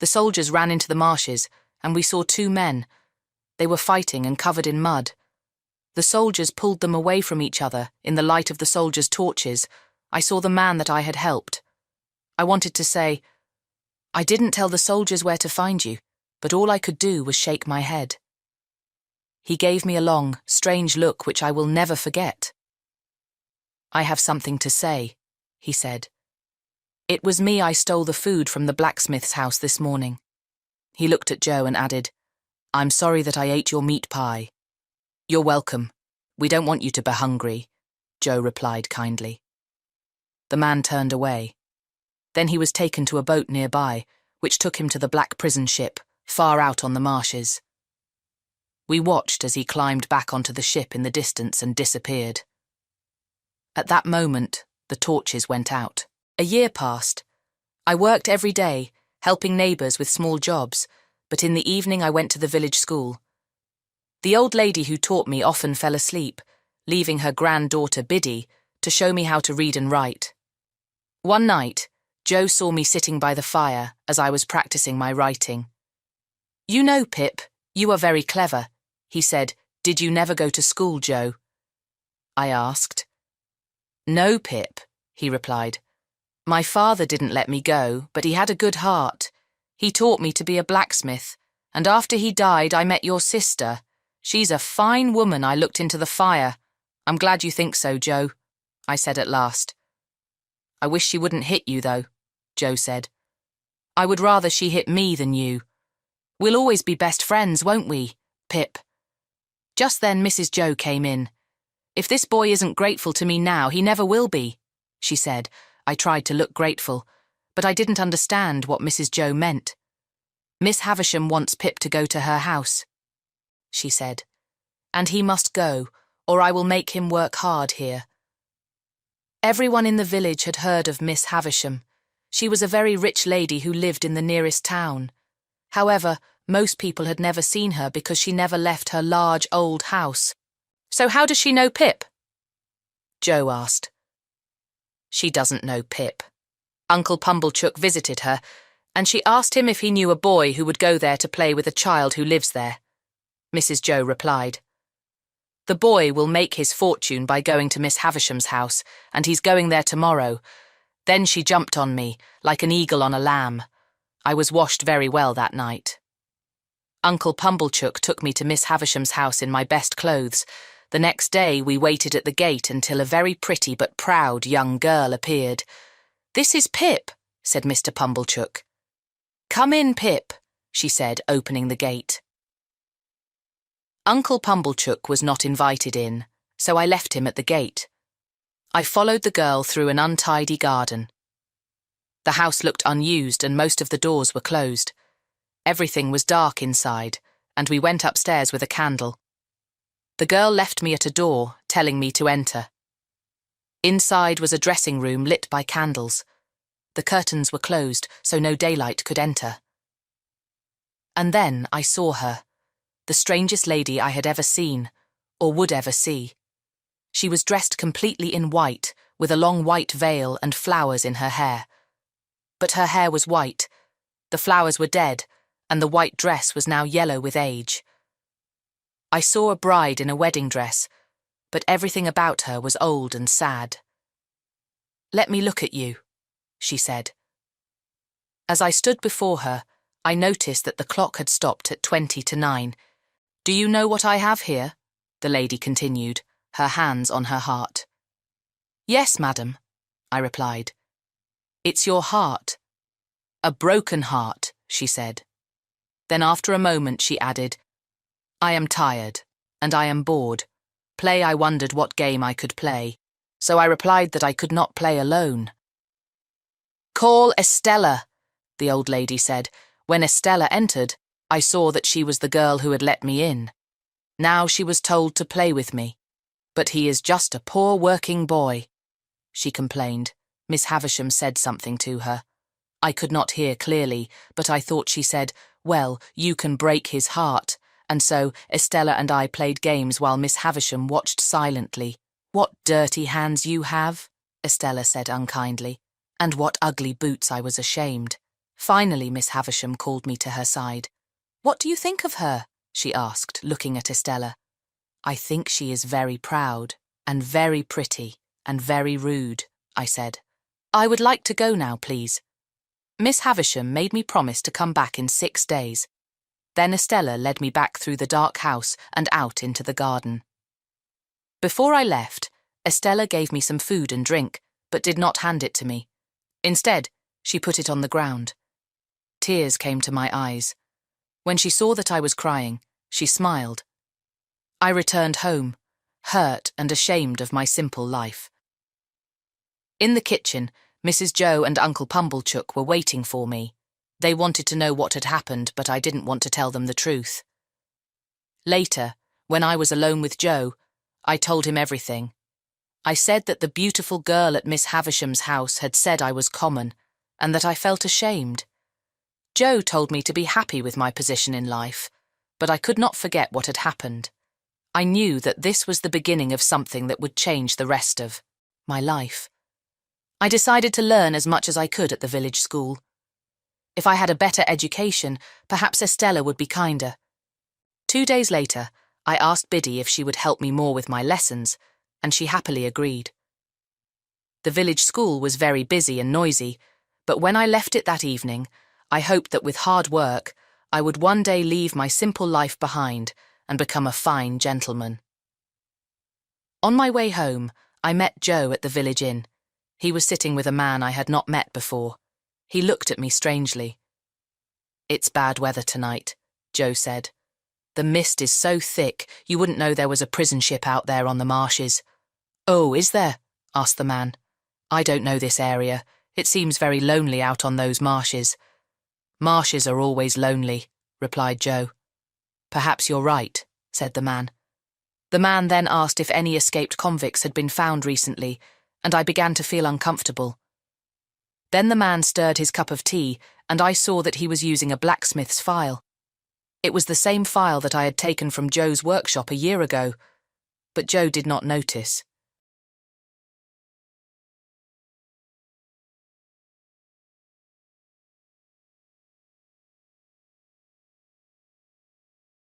The soldiers ran into the marshes, and we saw two men. They were fighting and covered in mud. The soldiers pulled them away from each other. In the light of the soldiers' torches, I saw the man that I had helped. I wanted to say, "I didn't tell the soldiers where to find you," but all I could do was shake my head. He gave me a long, strange look which I will never forget. "I have something to say," he said. "It was me I stole the food from the blacksmith's house this morning." He looked at Joe and added, "I'm sorry that I ate your meat pie." "You're welcome. We don't want you to be hungry," Joe replied kindly. The man turned away. Then he was taken to a boat nearby, which took him to the black prison ship, far out on the marshes. We watched as he climbed back onto the ship in the distance and disappeared. At that moment, the torches went out. A year passed. I worked every day, helping neighbours with small jobs, but in the evening I went to the village school. The old lady who taught me often fell asleep, leaving her granddaughter Biddy to show me how to read and write. One night, Joe saw me sitting by the fire as I was practicing my writing. "You know, Pip, you are very clever," he said. "Did you never go to school, Joe?" I asked. "No, Pip," he replied. "My father didn't let me go, but he had a good heart. He taught me to be a blacksmith, and after he died I met your sister. She's a fine woman." I looked into the fire. "I'm glad you think so, Joe," I said at last. "I wish she wouldn't hit you, though," Joe said. "I would rather she hit me than you. We'll always be best friends, won't we, Pip?" Just then Mrs. Joe came in. "If this boy isn't grateful to me now, he never will be," she said. I tried to look grateful, but I didn't understand what Mrs. Joe meant. "Miss Havisham wants Pip to go to her house," she said, "and he must go, or I will make him work hard here." Everyone in the village had heard of Miss Havisham. She was a very rich lady who lived in the nearest town. However, most people had never seen her because she never left her large old house. "So how does she know Pip?" Joe asked. "She doesn't know Pip. Uncle Pumblechook visited her, and she asked him if he knew a boy who would go there to play with a child who lives there," Mrs. Joe replied. "The boy will make his fortune by going to Miss Havisham's house, and he's going there tomorrow." Then she jumped on me, like an eagle on a lamb. I was washed very well that night. Uncle Pumblechook took me to Miss Havisham's house in my best clothes. The next day we waited at the gate until a very pretty but proud young girl appeared. "This is Pip," said Mr. Pumblechook. "Come in, Pip," she said, opening the gate. Uncle Pumblechook was not invited in, so I left him at the gate. I followed the girl through an untidy garden. The house looked unused and most of the doors were closed. Everything was dark inside, and we went upstairs with a candle. The girl left me at a door, telling me to enter. Inside was a dressing room lit by candles. The curtains were closed, so no daylight could enter. And then I saw her, the strangest lady I had ever seen, or would ever see. She was dressed completely in white, with a long white veil and flowers in her hair. But her hair was white, the flowers were dead, and the white dress was now yellow with age. I saw a bride in a wedding dress, but everything about her was old and sad. "Let me look at you," she said. As I stood before her, I noticed that the clock had stopped at 20 to 9. "Do you know what I have here?" the lady continued, her hands on her heart. "Yes, madam," I replied. "It's your heart." "A broken heart," she said. Then after a moment she added, "I am tired, and I am bored. I wondered what game I could play, so I replied that I could not play alone." "Call Estella," the old lady said. When Estella entered, I saw that she was the girl who had let me in. Now she was told to play with me. "But he is just a poor working boy," she complained. Miss Havisham said something to her. I could not hear clearly, but I thought she said, "Well, you can break his heart." And so Estella and I played games while Miss Havisham watched silently. "What dirty hands you have," Estella said unkindly. "And what ugly boots." I was ashamed. Finally, Miss Havisham called me to her side. "What do you think of her?" she asked, looking at Estella. "I think she is very proud, and very pretty, and very rude," I said. "I would like to go now, please." Miss Havisham made me promise to come back in 6 days. Then Estella led me back through the dark house and out into the garden. Before I left, Estella gave me some food and drink, but did not hand it to me. Instead, she put it on the ground. Tears came to my eyes. When she saw that I was crying, she smiled. I returned home, hurt and ashamed of my simple life. In the kitchen, Mrs. Joe and Uncle Pumblechook were waiting for me. They wanted to know what had happened, but I didn't want to tell them the truth. Later, when I was alone with Joe, I told him everything. I said that the beautiful girl at Miss Havisham's house had said I was common, and that I felt ashamed. Joe told me to be happy with my position in life, but I could not forget what had happened. I knew that this was the beginning of something that would change the rest of my life. I decided to learn as much as I could at the village school. If I had a better education, perhaps Estella would be kinder. 2 days later, I asked Biddy if she would help me more with my lessons, and she happily agreed. The village school was very busy and noisy, but when I left it that evening, I hoped that with hard work, I would one day leave my simple life behind and become a fine gentleman. On my way home, I met Joe at the village inn. He was sitting with a man I had not met before. He looked at me strangely. "It's bad weather tonight," Joe said. "The mist is so thick you wouldn't know there was a prison ship out there on the marshes." "Oh, is there?" asked the man. "I don't know this area. It seems very lonely out on those marshes." "Marshes are always lonely," replied Joe. "Perhaps you're right," said the man. The man then asked if any escaped convicts had been found recently, and I began to feel uncomfortable. Then the man stirred his cup of tea, and I saw that he was using a blacksmith's file. It was the same file that I had taken from Joe's workshop a year ago, but Joe did not notice.